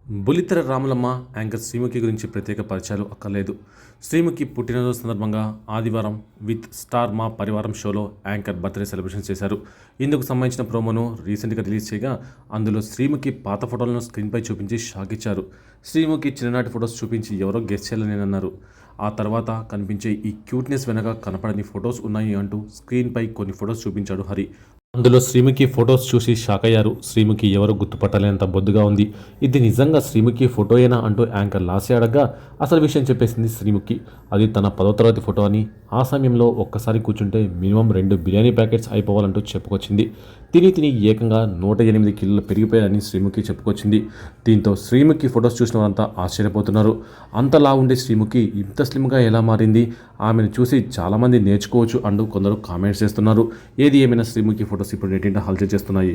బుల్లితెర రాములమ్మ యాంకర్ శ్రీముఖి గురించి ప్రత్యేక పరిచయాలు అక్కర్లేదు. శ్రీముఖి పుట్టినరోజు సందర్భంగా ఆదివారం విత్ స్టార్ మా పరివారం షోలో యాంకర్ బర్త్డే సెలబ్రేషన్ చేశారు. ఇందుకు సంబంధించిన ప్రోమోను రీసెంట్గా రిలీజ్ చేయగా అందులో శ్రీముఖి పాత ఫోటోలను స్క్రీన్పై చూపించి షాక్ ఇచ్చారు. శ్రీముఖి చిన్ననాటి ఫొటోస్ చూపించి ఎవరో గెస్ చేయాలని అన్నారు. ఆ తర్వాత కనిపించే ఈ క్యూట్నెస్ వెనక కనపడని ఫొటోస్ ఉన్నాయి అంటూ స్క్రీన్పై కొన్ని ఫొటోస్ చూపించాడు హరి. అందులో శ్రీముఖి ఫొటోస్ చూసి షాక్ అయ్యారు. శ్రీముఖి ఎవరు గుర్తుపట్టలేనంత బొద్దుగా ఉంది. ఇది నిజంగా శ్రీముఖి ఫోటోయేనా అంటూ యాంకర్ లాస్య అడగ్గా అసలు విషయం చెప్పేసింది శ్రీముఖి. అది తన 10వ తరగతి ఫోటో అని, ఆ సమయంలో ఒక్కసారి కూర్చుంటే మినిమం 2 బిర్యానీ ప్యాకెట్స్ అయిపోవాలంటూ చెప్పుకొచ్చింది. తిని ఏకంగా 108 కిలోలు పెరిగిపోయారని శ్రీముఖి చెప్పుకొచ్చింది. దీంతో శ్రీముఖి ఫొటోస్ చూసిన వారంతా ఆశ్చర్యపోతున్నారు. అంతలా ఉండే శ్రీముఖి ఇంత స్లిమ్గా ఎలా మారింది, ఆమెను చూసి చాలామంది నేర్చుకోవచ్చు అంటూ కొందరు కామెంట్స్ చేస్తున్నారు. ఏది ఏమైనా శ్రీముఖి ఫొటోస్ ఇప్పుడు నెట్టింట హల్చల్ చేస్తున్నాయి.